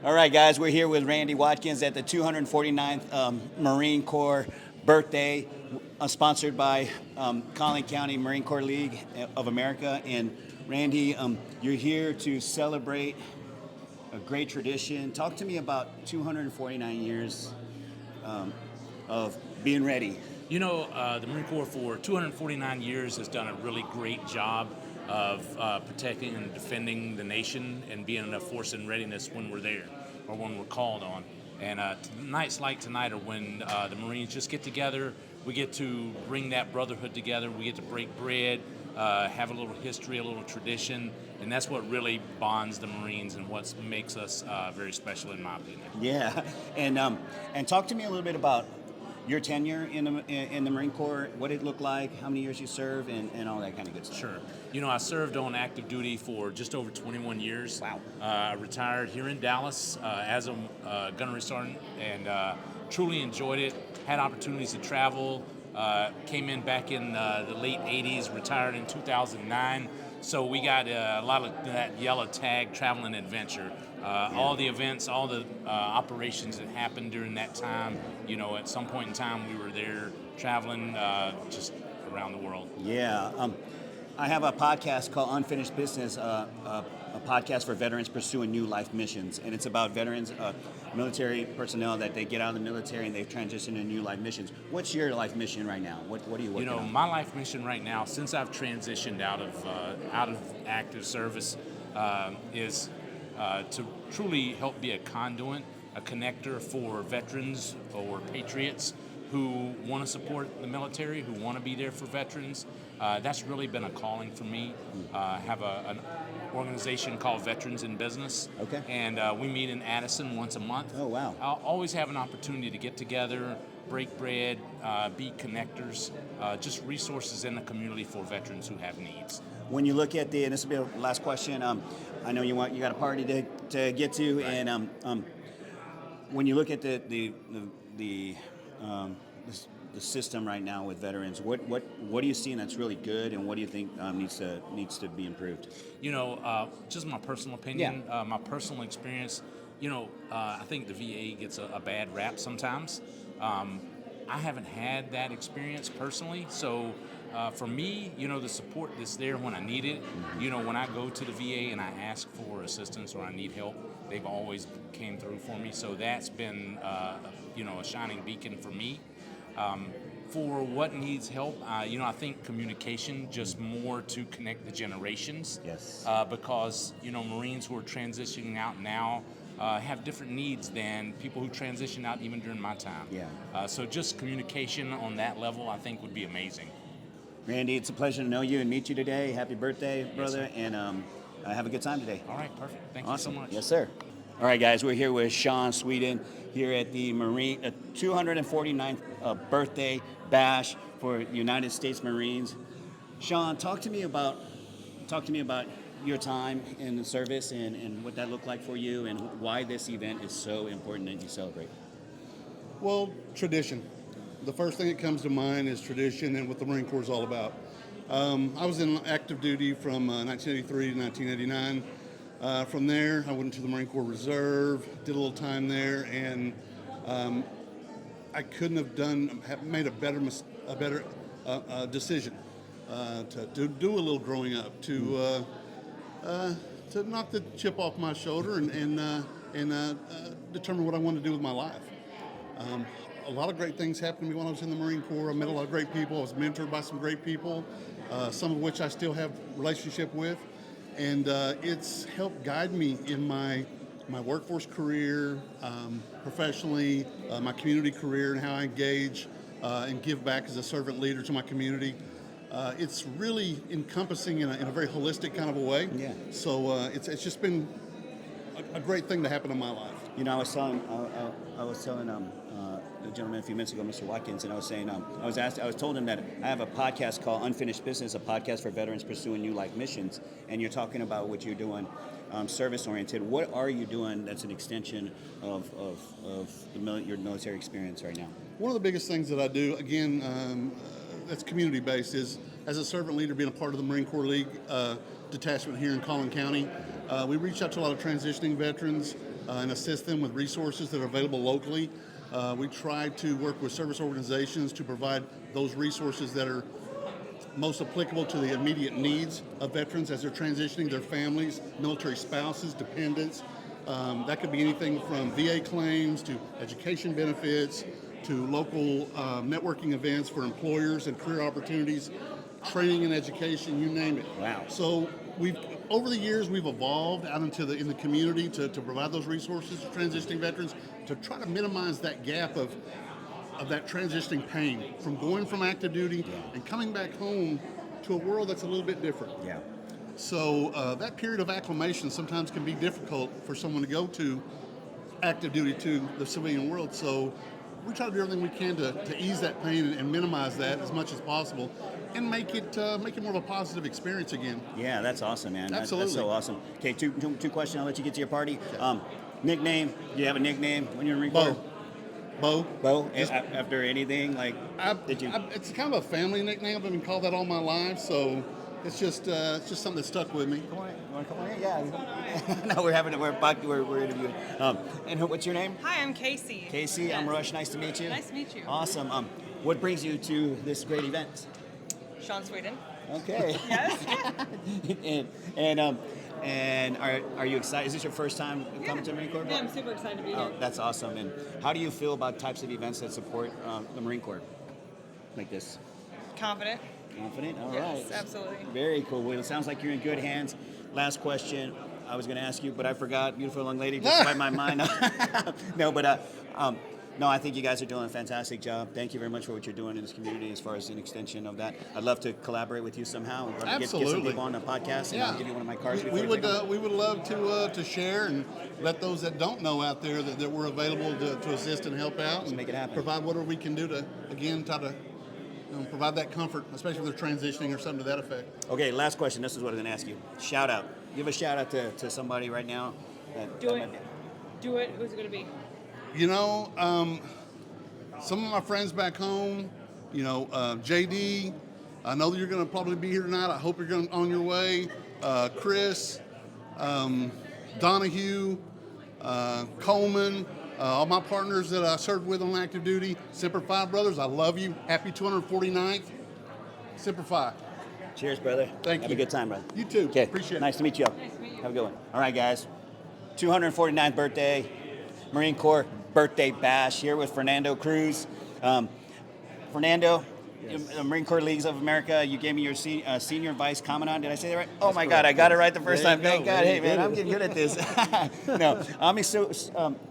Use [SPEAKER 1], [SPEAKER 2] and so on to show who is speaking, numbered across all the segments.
[SPEAKER 1] All right, guys, we're here with Randy Watkins at the 249th Marine Corps birthday, sponsored by Collin County Marine Corps League of America. And Randy, you're here to celebrate a great tradition. Talk to me about 249 years of being ready.
[SPEAKER 2] You know, the Marine Corps for 249 years has done a really great job of protecting and defending the nation and being a force in readiness when we're there or when we're called on. And nights like tonight are when the Marines just get together. We get to bring that brotherhood together. We get to break bread, have a little history, a little tradition, and that's what really bonds the Marines and what makes us very special, in my opinion.
[SPEAKER 1] Yeah, and talk to me a little bit about your tenure in the Marine Corps, what it looked like, how many years you served, and all that kind of good stuff.
[SPEAKER 2] Sure. You know, I served on active duty for just over 21 years.
[SPEAKER 1] Wow.
[SPEAKER 2] I retired here in Dallas as a gunnery sergeant and truly enjoyed it. Had opportunities to travel. Came in back in the late 80s, retired in 2009. So we got a lot of that yellow tag, travel and adventure. All the events, all the operations that happened during that time, you know, at some point in time we were there traveling just around the world.
[SPEAKER 1] Yeah. I have a podcast called Unfinished Business, a podcast for veterans pursuing new life missions. And it's about veterans, military personnel that they get out of the military and they've transitioned to new life missions. What's your life mission right now? What are you working on?
[SPEAKER 2] You know, my life mission right now, since I've transitioned out of active service, is to truly help be a conduit, a connector for veterans or patriots who want to support the military, who want to be there for veterans. That's really been a calling for me. I have an organization called Veterans in Business.
[SPEAKER 1] Okay.
[SPEAKER 2] And we meet in Addison once a month.
[SPEAKER 1] Oh, wow.
[SPEAKER 2] I'll always have an opportunity to get together, break bread, be connectors, just resources in the community for veterans who have needs.
[SPEAKER 1] When you look at and this will be the last question. I know you got a party to get to, right. And when you look at the system right now with veterans, what do you see that's really good, and what do you think needs to be improved?
[SPEAKER 2] You know, just my personal opinion, my personal experience. You know, I think the VA gets a bad rap sometimes. I haven't had that experience personally, so for me, you know, the support that's there when I need it. You know, when I go to the VA and I ask for assistance or I need help, they've always came through for me. So that's been, you know, a shining beacon for me. For what needs help, you know, I think communication, just more to connect the generations.
[SPEAKER 1] Yes.
[SPEAKER 2] Because, you know, Marines who are transitioning out now have different needs than people who transitioned out even during my time.
[SPEAKER 1] Yeah.
[SPEAKER 2] So just communication on that level, I think, would be amazing.
[SPEAKER 1] Randy, it's a pleasure to know you and meet you today. Happy birthday, brother,
[SPEAKER 2] Yes,
[SPEAKER 1] and have a good time today.
[SPEAKER 2] All right, perfect. Thank
[SPEAKER 1] Awesome.
[SPEAKER 2] you so much.
[SPEAKER 1] Yes, sir. All right, guys, we're here with Sean Sweden here at the 249th birthday bash for United States Marines. Sean, talk to me about your time in the service and what that looked like for you, and why this event is so important that you celebrate.
[SPEAKER 3] Well, tradition. The first thing that comes to mind is tradition and what the Marine Corps is all about. I was in active duty from 1983 to 1989. From there, I went to the Marine Corps Reserve, did a little time there, and I couldn't have made a better decision to do a little growing up, to knock the chip off my shoulder and determine what I wanted to do with my life. A lot of great things happened to me when I was in the Marine Corps. I met a lot of great people. I was mentored by some great people, some of which I still have relationship with. And it's helped guide me in my workforce career, professionally, my community career, and how I engage and give back as a servant leader to my community. It's really encompassing in a very holistic kind of a way.
[SPEAKER 1] Yeah.
[SPEAKER 3] So it's just been a great thing to happen in my life.
[SPEAKER 1] You know, I was telling the gentleman a few minutes ago, Mr. Watkins, and I was saying, I was told him that I have a podcast called Unfinished Business, a podcast for veterans pursuing new life missions, and you're talking about what you're doing, service-oriented. What are you doing that's an extension of your military experience right now?
[SPEAKER 3] One of the biggest things that I do, again, that's community-based, is as a servant leader, being a part of the Marine Corps League detachment here in Collin County. We reach out to a lot of transitioning veterans. and assist them with resources that are available locally. We try to work with service organizations to provide those resources that are most applicable to the immediate needs of veterans as they're transitioning, their families, military spouses, dependents. That could be anything from VA claims to education benefits to local networking events for employers and career opportunities, training and education, you name it.
[SPEAKER 1] Wow.
[SPEAKER 3] So over the years we've evolved out in the community to provide those resources to transitioning veterans to try to minimize that gap of that transitioning pain from going from active duty and coming back home to a world that's a little bit different.
[SPEAKER 1] Yeah.
[SPEAKER 3] So that period of acclimation sometimes can be difficult for someone to go to active duty to the civilian world. So we try to do everything we can to ease that pain and minimize that as much as possible and make it more of a positive experience again.
[SPEAKER 1] Yeah, that's awesome, man.
[SPEAKER 3] Absolutely.
[SPEAKER 1] That's so awesome. Okay, two questions. I'll let you get to your party. Nickname? Do you have a nickname when you're in Marine Corps? Bo? After anything, like,
[SPEAKER 3] it's kind of a family nickname. I've been called that all my life, so it's just something that stuck with me.
[SPEAKER 1] Come on, you want to come on in? Yeah. No, we're interviewing. And what's your name?
[SPEAKER 4] Hi, I'm Casey.
[SPEAKER 1] Casey,
[SPEAKER 4] Yes.
[SPEAKER 1] I'm Rush. Nice to meet you.
[SPEAKER 4] Nice to meet you.
[SPEAKER 1] Awesome. What brings you to this great event?
[SPEAKER 4] Sean Sweden.
[SPEAKER 1] Okay.
[SPEAKER 4] Yes.
[SPEAKER 1] and are you excited? Is this your first time coming to the Marine Corps?
[SPEAKER 4] Yeah, I'm super excited to be
[SPEAKER 1] Oh,
[SPEAKER 4] here.
[SPEAKER 1] that's awesome. And how do you feel about types of events that support the Marine Corps like this?
[SPEAKER 4] Confident.
[SPEAKER 1] Confident? All right.
[SPEAKER 4] Yes, absolutely.
[SPEAKER 1] Very cool. Well, it sounds like you're in good hands. Last question I was going to ask you, but I forgot. Beautiful young lady just wiped my mind. No, I think you guys are doing a fantastic job. Thank you very much for what you're doing in this community as far as an extension of that. I'd love to collaborate with you somehow. I'd love to get some
[SPEAKER 3] Absolutely.
[SPEAKER 1] people on the podcast, and I'll give you one of my cards.
[SPEAKER 3] We
[SPEAKER 1] before you
[SPEAKER 3] would
[SPEAKER 1] take 'em.
[SPEAKER 3] we would love to share and let those that don't know out there that we're available to assist and help out and
[SPEAKER 1] make it happen.
[SPEAKER 3] provide whatever we can do to again try to provide that comfort, especially if they're transitioning or something to that effect.
[SPEAKER 1] Okay, last question. This is what I'm going to ask you. Shout out. Give a shout out to somebody right now.
[SPEAKER 4] Do it. Do it. Who's it going to be?
[SPEAKER 3] You know, some of my friends back home, JD, I know that you're going to probably be here tonight. I hope you're on your way. Chris, Donahue, Coleman, all my partners that I served with on active duty, Semper Fi brothers, I love you. Happy 249th. Semper Fi.
[SPEAKER 1] Cheers, brother.
[SPEAKER 3] Thank
[SPEAKER 1] Have
[SPEAKER 3] you.
[SPEAKER 1] a good time, brother.
[SPEAKER 3] You too.
[SPEAKER 1] Okay.
[SPEAKER 3] Appreciate it.
[SPEAKER 1] Nice to meet you.
[SPEAKER 4] Nice to meet you.
[SPEAKER 1] Have a good one. All right, guys. 249th birthday, Marine Corps birthday bash here with Fernando Cruz. Fernando, the Marine Corps Leagues of America, you gave me your senior vice commandant. Did I say that right? Oh, my God, I got it right the first time. Thank God. Hey, man, I'm getting good at this. No,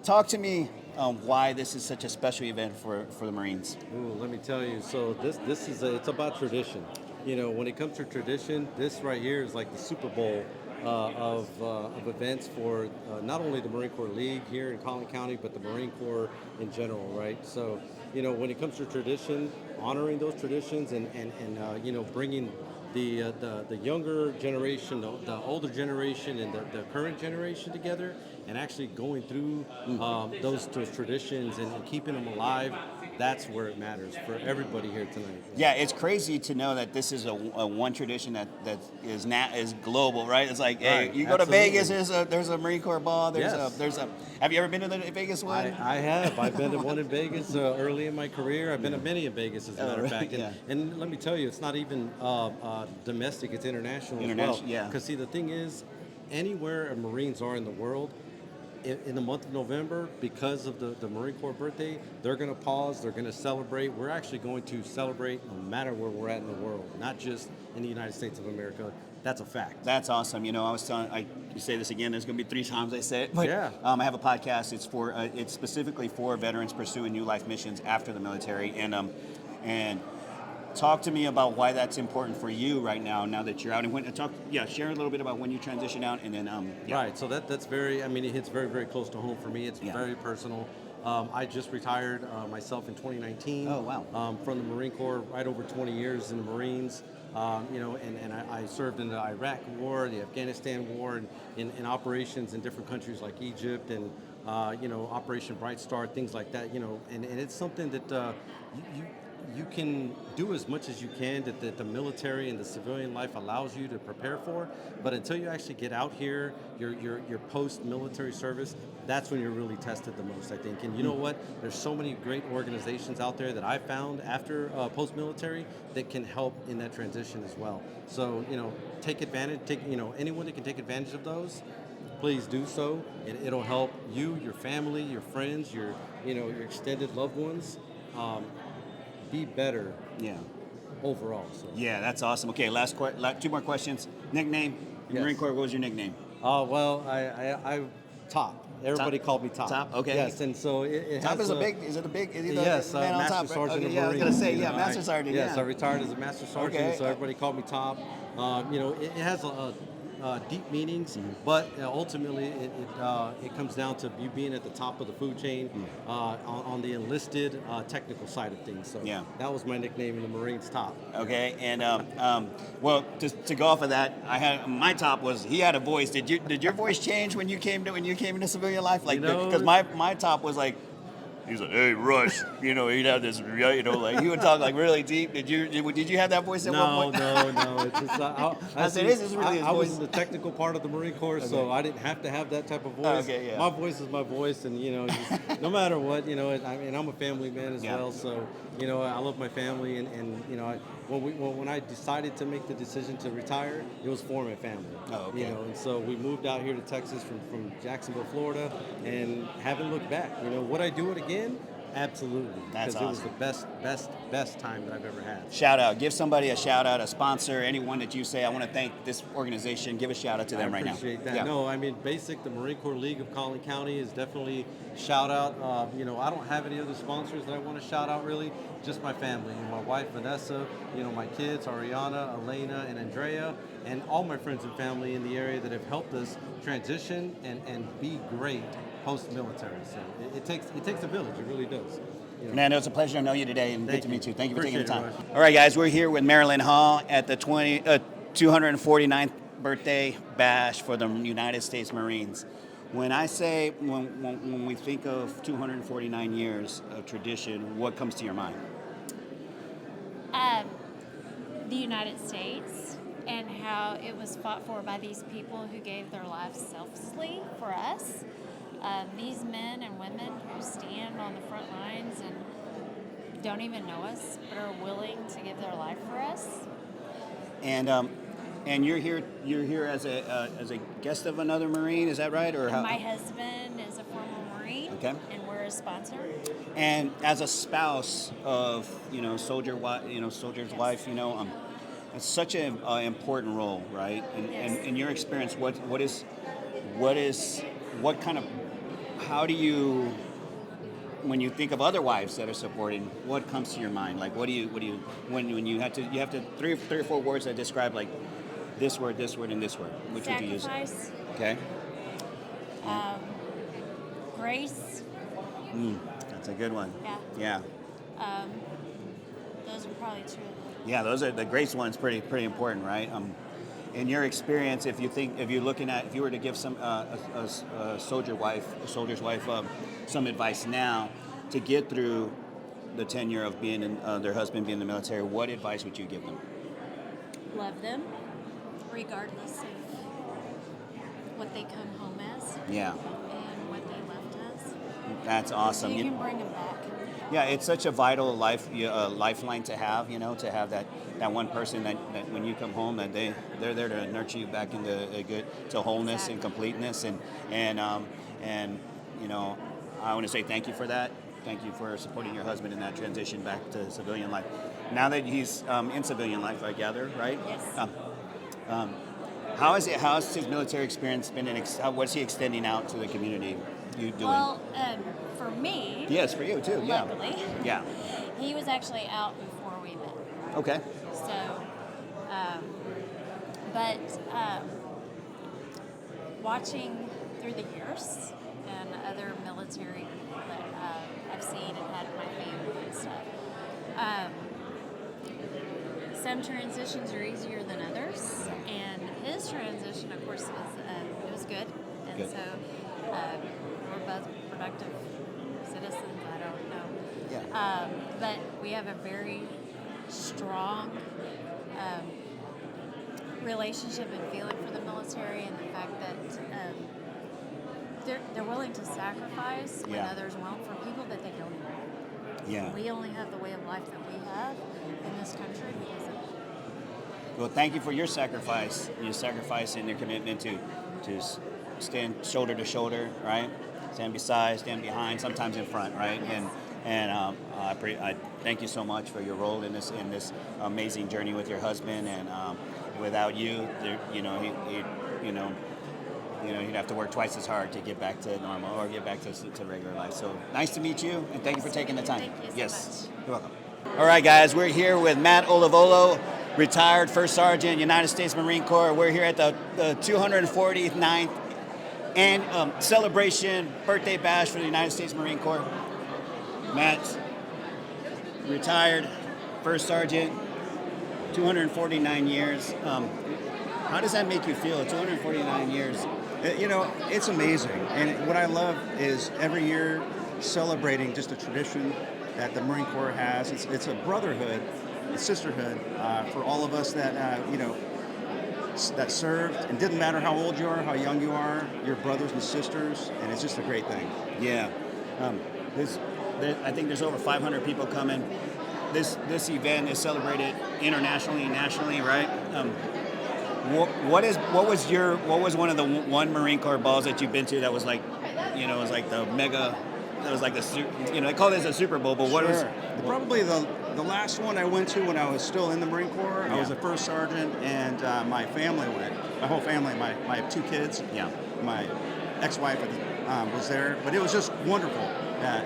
[SPEAKER 1] talk to me why this is such a special event for the Marines.
[SPEAKER 5] Ooh, let me tell you. So this is it's about tradition. When it comes to tradition, this right here is like the Super Bowl of events for not only the Marine Corps League here in Collin County, but the Marine Corps in general, right? So, when it comes to tradition, honoring those traditions and bringing the younger generation, the older generation, and the current generation together, and actually going through those traditions and keeping them alive. That's where it matters for everybody here tonight.
[SPEAKER 1] Yeah, it's crazy to know that this is a one tradition that is global, right? It's like, hey,
[SPEAKER 5] Right,
[SPEAKER 1] you go to
[SPEAKER 5] absolutely.
[SPEAKER 1] Vegas, there's a Marine Corps ball.
[SPEAKER 5] Yes.
[SPEAKER 1] Have you ever been to the Vegas one?
[SPEAKER 5] I have. I've been to one in Vegas early in my career. I've been to many in Vegas, as a matter of
[SPEAKER 1] right,
[SPEAKER 5] fact. And let me tell you, it's not even domestic, it's international as well.
[SPEAKER 1] Yeah.
[SPEAKER 5] Because, see, the thing is, anywhere Marines are in the world, in the month of November, because of the Marine Corps birthday, they're going to pause, they're going to celebrate. We're actually going to celebrate no matter where we're at in the world, not just in the United States of America. That's a fact.
[SPEAKER 1] That's awesome. I say this again. There's going to be 3 times I say it. But,
[SPEAKER 5] Yeah.
[SPEAKER 1] I have a podcast. It's specifically for veterans pursuing new life missions after the military, and talk to me about why that's important for you right now that you're out. And share a little bit about when you transition out, and then
[SPEAKER 5] Right, so that's very, it hits very, very close to home for me. It's very personal. I just retired myself in 2019.
[SPEAKER 1] Oh, wow.
[SPEAKER 5] From the Marine Corps, right over 20 years in the Marines. And I served in the Iraq War, the Afghanistan War, and in operations in different countries like Egypt and, Operation Bright Star, things like that, and it's something that you can do as much as you can that the military and the civilian life allows you to prepare for, but until you actually get out here, your post-military service, that's when you're really tested the most, I think. And you know what? There's so many great organizations out there that I found after post-military that can help in that transition as well. So, take advantage, anyone that can take advantage of those, please do so. It'll help you, your family, your friends, your extended loved ones be better
[SPEAKER 1] Yeah.
[SPEAKER 5] overall. So.
[SPEAKER 1] Yeah, that's awesome. Okay, two more questions. Nickname in
[SPEAKER 5] Yes.
[SPEAKER 1] Marine Corps. What was your nickname?
[SPEAKER 5] Well, I Top. Everybody
[SPEAKER 1] Top?
[SPEAKER 5] called me Top.
[SPEAKER 1] Top, okay.
[SPEAKER 5] Yes, and so it
[SPEAKER 1] Top
[SPEAKER 5] has
[SPEAKER 1] is a big. Is it a big? Is he the
[SPEAKER 5] yes,
[SPEAKER 1] man on
[SPEAKER 5] Master
[SPEAKER 1] top, right?
[SPEAKER 5] Sergeant
[SPEAKER 1] Okay,
[SPEAKER 5] of
[SPEAKER 1] yeah, I was
[SPEAKER 5] Marines.
[SPEAKER 1] gonna say,
[SPEAKER 5] you
[SPEAKER 1] yeah,
[SPEAKER 5] know,
[SPEAKER 1] Master Sergeant.
[SPEAKER 5] Yes,
[SPEAKER 1] yeah.
[SPEAKER 5] I retired as a Master Sergeant,
[SPEAKER 1] Okay.
[SPEAKER 5] so everybody called me Top. It has deep meanings, but ultimately it comes down to you being at the top of the food chain on the enlisted technical side of things. So
[SPEAKER 1] Yeah.
[SPEAKER 5] that was my nickname in the Marines, Top.
[SPEAKER 1] Okay, and well, to go off of that, my top was he had a voice. Did your voice change when you came into civilian life? Like, because my top was like. He's like, hey, Rush, he'd have this, like he would talk like really deep. Did you have that voice at one point?
[SPEAKER 5] No. It's just,
[SPEAKER 1] I said, this is really his
[SPEAKER 5] I was
[SPEAKER 1] voice.
[SPEAKER 5] in the technical part of the Marine Corps, so I didn't have to have that type of voice.
[SPEAKER 1] Okay, yeah.
[SPEAKER 5] My voice is my voice, and just, no matter what, I'm a family man as
[SPEAKER 1] Yeah.
[SPEAKER 5] well, so I love my family, and when I decided to make the decision to retire, it was for my family.
[SPEAKER 1] Oh, okay.
[SPEAKER 5] And so we moved out here to Texas from Jacksonville, Florida, and haven't looked back. Would I do it again? Absolutely.
[SPEAKER 1] That's
[SPEAKER 5] Because
[SPEAKER 1] awesome.
[SPEAKER 5] it was the best time that I've ever had.
[SPEAKER 1] Shout out. Give somebody a shout out, a sponsor, anyone that you say, I want to thank this organization. Give a shout out to them right now.
[SPEAKER 5] I appreciate that.
[SPEAKER 1] Yeah.
[SPEAKER 5] No, I mean, the Marine Corps League of Collin County is definitely shout out. I don't have any other sponsors that I want to shout out really, just my family. My wife, Vanessa, my kids, Ariana, Elena, and Andrea, and all my friends and family in the area that have helped us transition and be great post-military. So it takes a village. It really does.
[SPEAKER 1] Fernando, it's a pleasure to know you today and good
[SPEAKER 5] Thank
[SPEAKER 1] to
[SPEAKER 5] you.
[SPEAKER 1] meet you. Thank you for taking the
[SPEAKER 5] Appreciate
[SPEAKER 1] time.
[SPEAKER 5] it, Rush.
[SPEAKER 1] All right, guys, we're here with Marilyn Hall at the 249th birthday bash for the United States Marines. When we think of 249 years of tradition, what comes to your mind?
[SPEAKER 6] The United States and how it was fought for by these people who gave their lives selflessly for us. These men and women who stand on the front lines and don't even know us, but are willing to give their life for us.
[SPEAKER 1] And you're here as a guest of another Marine, is that right? Or
[SPEAKER 6] And my husband is a former Marine,
[SPEAKER 1] Okay.
[SPEAKER 6] and we're a sponsor.
[SPEAKER 1] And as a spouse of soldier's
[SPEAKER 6] Yes.
[SPEAKER 1] wife, it's such an important role, right? And
[SPEAKER 6] Yes.
[SPEAKER 1] in your experience, how do you, when you think of other wives that are supporting, what comes to your mind? Like, when you have to three or four words that describe like this word, and this word. Which would you use?
[SPEAKER 6] Sacrifice,
[SPEAKER 1] Okay.
[SPEAKER 6] grace,
[SPEAKER 1] That's a good one.
[SPEAKER 6] Yeah.
[SPEAKER 1] Yeah.
[SPEAKER 6] those are probably two of them.
[SPEAKER 1] Yeah, those are the grace ones. Pretty important, right? In your experience, if you were to give some a soldier's wife some advice now to get through the tenure of being their husband being in the military, what advice would you give them?
[SPEAKER 6] Love them, regardless of what they come home as
[SPEAKER 1] Yeah,
[SPEAKER 6] and what they left us.
[SPEAKER 1] that's awesome.
[SPEAKER 6] You can bring them back.
[SPEAKER 1] Yeah, it's such a vital lifeline to have. To have that one person that when you come home, that they're there to nurture you back into wholeness and completeness. And I want to say thank you for that. Thank you for supporting your husband in that transition back to civilian life. Now that he's in civilian life, I gather, right?
[SPEAKER 6] Yes.
[SPEAKER 1] How has his military experience been? What's he extending out to the community? You doing?
[SPEAKER 6] Well, for me,
[SPEAKER 1] Yes, for you too. Yeah.
[SPEAKER 6] luckily,
[SPEAKER 1] Yeah.
[SPEAKER 6] he was actually out before we met.
[SPEAKER 1] Okay.
[SPEAKER 6] So, but watching through the years and other military people that I've seen and had in my family and stuff, some transitions are easier than others, and his transition, of course, was good, and
[SPEAKER 1] Good.
[SPEAKER 6] so we're both productive citizens. I don't know.
[SPEAKER 1] Yeah.
[SPEAKER 6] But we have a very strong relationship and feeling for the military, and the fact that they're willing to sacrifice when
[SPEAKER 1] Yeah.
[SPEAKER 6] others won't for people that they don't even know.
[SPEAKER 1] Yeah.
[SPEAKER 6] We only have the way of life that we have in this country because of
[SPEAKER 1] Well, thank you for your sacrifice and your commitment to stand shoulder to shoulder, right? Stand beside, stand behind, sometimes in front, right? And I thank you so much for your role in this amazing journey with your husband. And without you, he'd have to work twice as hard to get back to normal or get back to regular life. So nice to meet you, and thank you for taking the time.
[SPEAKER 6] Thank you so
[SPEAKER 1] Yes,
[SPEAKER 6] much.
[SPEAKER 1] you're welcome. All right, guys, we're here with Matt Olivolo, retired First Sergeant, United States Marine Corps. We're here at the 249th and celebration birthday bash for the United States Marine Corps. Matt, retired First Sergeant, 249 years. How does that make you feel? 249 years.
[SPEAKER 7] It's amazing. And what I love is every year celebrating just a tradition that the Marine Corps has. It's a brotherhood, a sisterhood for all of us that, that served. And it didn't matter how old you are, how young you are, you're brothers and sisters. And it's just a great thing.
[SPEAKER 1] Yeah. I think there's over 500 people coming. This event is celebrated internationally and nationally, right? What was one of the one Marine Corps balls that you've been to that was like, was like the mega, that was like they call this a Super Bowl, but what was?
[SPEAKER 7] Probably the last one I went to when I was still in the Marine Corps. I was a first sergeant, and my family went. My whole family, my 2 kids.
[SPEAKER 1] Yeah.
[SPEAKER 7] My ex-wife was there, but it was just wonderful that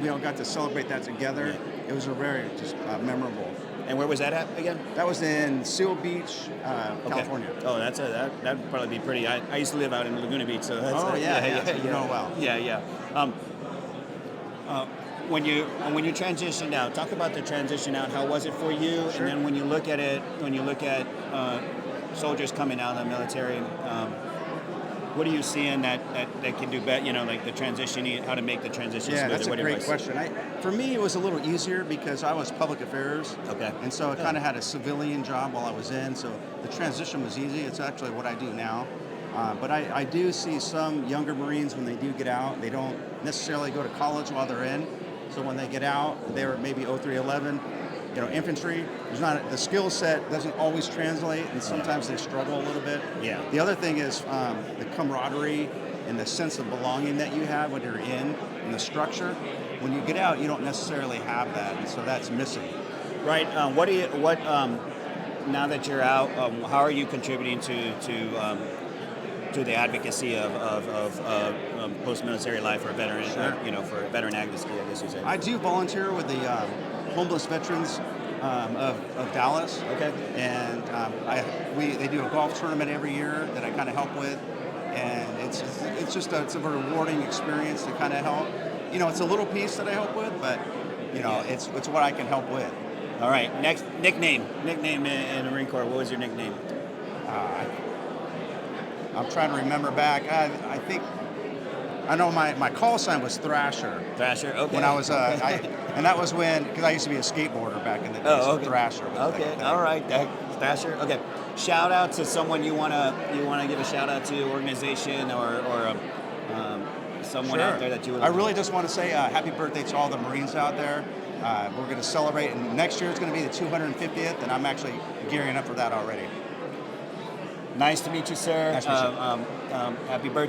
[SPEAKER 7] we all got to celebrate that together.
[SPEAKER 1] Yeah.
[SPEAKER 7] It was a very just memorable.
[SPEAKER 1] And where was that at again?
[SPEAKER 7] That was in Seal Beach, California.
[SPEAKER 1] Oh, that'd probably be pretty. I used to live out in Laguna Beach, so that's.
[SPEAKER 7] So you know well.
[SPEAKER 1] Yeah. When you transitioned out, talk about the transition out. How was it for you?
[SPEAKER 7] Sure.
[SPEAKER 1] And then when you look at soldiers coming out of the military, what are you seeing that can do better? Like the transition, how to make the transition
[SPEAKER 7] Yeah,
[SPEAKER 1] smoother?
[SPEAKER 7] that's a
[SPEAKER 1] What
[SPEAKER 7] great
[SPEAKER 1] advice?
[SPEAKER 7] question. For me, it was a little easier because I was public affairs.
[SPEAKER 1] Okay.
[SPEAKER 7] And so I kind of had a civilian job while I was in, so the transition was easy. It's actually what I do now. But I do see some younger Marines, when they do get out, they don't necessarily go to college while they're in. So when they get out, they're maybe 0311, infantry. The skill set doesn't always translate, and sometimes they struggle a little bit.
[SPEAKER 1] Yeah.
[SPEAKER 7] The other thing is the camaraderie and the sense of belonging that you have when you're in the structure. When you get out, you don't necessarily have that, and so that's missing.
[SPEAKER 1] Right. Now that you're out, how are you contributing to the advocacy of post-military life for veteran,
[SPEAKER 7] Sure.
[SPEAKER 1] for veteran advocacy, I guess you say?
[SPEAKER 7] I do volunteer with the homeless veterans of Dallas.
[SPEAKER 1] Okay.
[SPEAKER 7] And they do a golf tournament every year that I kind of help with, and it's a rewarding experience to kind of help. It's a little piece that I help with, but it's what I can help with.
[SPEAKER 1] All right. Next nickname in the Marine Corps. What was your nickname?
[SPEAKER 7] I'm trying to remember back. I think I know my call sign was Thrasher.
[SPEAKER 1] Thrasher. Okay.
[SPEAKER 7] When I was and that was because I used to be a skateboarder back in the day.
[SPEAKER 1] Oh,
[SPEAKER 7] so
[SPEAKER 1] okay.
[SPEAKER 7] Thrasher. Was
[SPEAKER 1] Okay. All right. Thrasher. Okay. Shout out to someone you wanna give a shout out to, organization or someone out there that you would.
[SPEAKER 7] I really just want to say happy birthday to all the Marines out there. We're going to celebrate, and next year is going to be the 250th, and I'm actually gearing up for that already.
[SPEAKER 1] Nice to meet you, sir.
[SPEAKER 7] Nice to meet you.
[SPEAKER 1] Happy birthday.